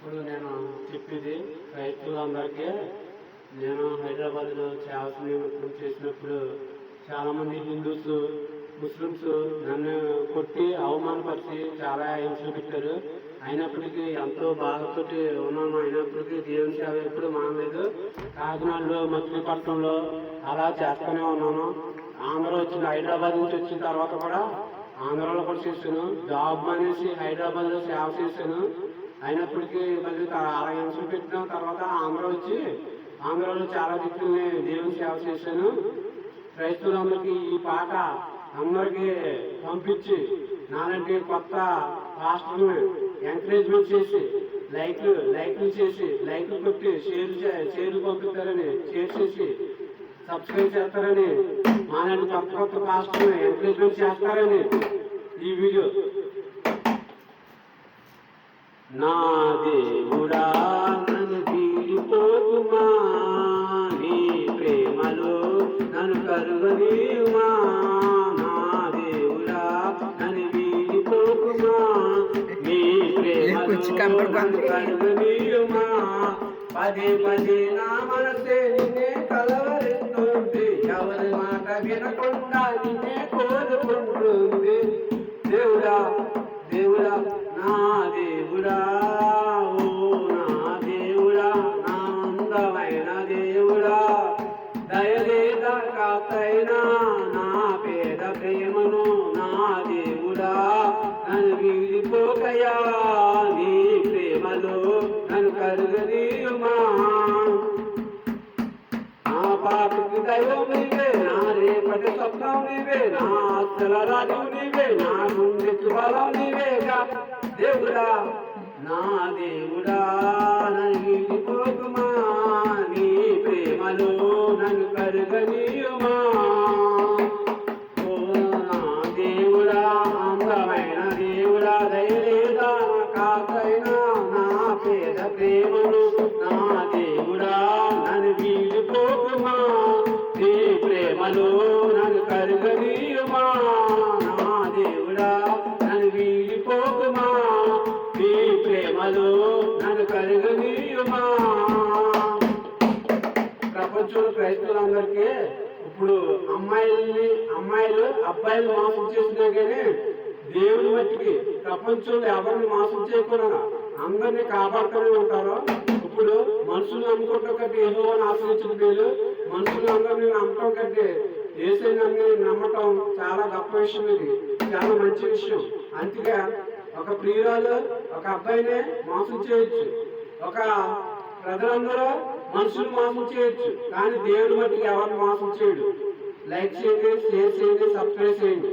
ఇప్పుడు నేను చెప్పేది రైతులందరికీ. నేను హైదరాబాద్లో సేవలు చేసినప్పుడు చాలామంది హిందూస్, ముస్లిమ్స్ నన్ను కొట్టి అవమానపరిచి చాలా హింసలు పెట్టారు. అయినప్పటికీ ఎంతో బాధతోటి ఉన్నాను. అయినప్పటికీ దేవుని సేవ ఎప్పుడు మానలేదు. కాకినాడలో, మచిలీపట్నంలో అలా చేస్తూనే ఉన్నాను. ఆంధ్ర వచ్చిన హైదరాబాద్ నుంచి వచ్చిన తర్వాత కూడా ఆంధ్రాలో కూడా చేశాను. జాబ్ అనేసి హైదరాబాద్లో సేవ చేశాను. అయినప్పటికీ మళ్ళీ అలా హింసలు పెట్టిన తర్వాత ఆంధ్ర వచ్చి ఆంధ్రాలో చాలా దిక్కుల్ని దేవుని సేవ చేశాను. క్రైస్తవులందరికీ ఈ పాట అందరికీ పంపించి నాలంటి కొత్త పాస్టర్ని ఎంకరేజ్మెంట్ చేసి లైక్లు చేసి లైక్లు కొట్టి షేర్లు పంపిస్తారని, షేర్ చేసి సబ్స్క్రైబ్ చేస్తారని, మాలాంటి కొత్త పాస్టర్ని ఎంకరేజ్మెంట్ చేస్తారని ఈ వీడియో. నా దేవుడా నన్ను వీడిపోకుమా, నీ ప్రేమలో నన్ను కరుగనీయుమా. నా దేవుడా నన్ను వీడిపోకుమా, నీ ప్రేమలో నన్ను కరుగనీయుమా. పదే పదే నా మనసే నిన్నే కలవరిస్తుంది, ఎవరి మాట వినకుండా నిన్నే కోరుకుంటుంది. దేవుడా దేవుడా నా దేవుడా, ఓ నా దేవుడా, నా అందమైన దేవుడా, దయలేదా కాతైనా నా పేద ప్రేమను నా దేవుడా నన్ను వీడిపోకయా, నీ ప్రేమలో నన్ను కరుగనీయుమా. నా పాపకి దైవం నీవే, నా రేపటి స్వప్నం నీవే, నా ఆస్తుల రాజు నీవే, నా గుండెకి బలం నీవేగా. దేవుడా నా దేవుడా నన్ను వీడిపోకుమా, నీ ప్రేమలో నన్ను కరుగనీయుమా. ఓ నా దేవుడా, అందమైన దేవుడా, దయలేదా కాకైనా నా పేద ప్రేమను నా దేవుడా నన్ను వీడిపోకుమా, నీ ప్రేమలో నన్ను కరుగనీయుమా. నా దేవుడా నన్ను వీడిపోకుమా, నీ ప్రేమలో నన్ను కరుగనీయుమా. ప్రపంచంలో క్రైస్తవులందరికీ ఇప్పుడు అమ్మాయిలు అబ్బాయిలు మోసం చేసినా కానీ దేవుని మట్టికి ప్రపంచంలో ఎవరిని మోసం చేయకుండా అందరినీ కాపాడుతూనే ఉంటారు. ఇప్పుడు మనుషులు నమ్ముకోవటం కంటే యెహోవాను ఆశ్రయించిన మేలు. మనుషులందరినీ నమ్మటం కంటే యేసుని నమ్మటం చాలా గొప్ప విషయం. ఇది చాలా మంచి విషయం. అందుకే ఒక ప్రియురాలు ఒక అబ్బాయినే మోసం చేయొచ్చు, ఒక ప్రజలందరూ మనుషులు మోసం చేయొచ్చు, కానీ దేవుని మట్టికి ఎవరిని మోసం చేయడు. లైక్ చేయండి, షేర్ చేయండి, సబ్స్క్రైబ్ చేయండి.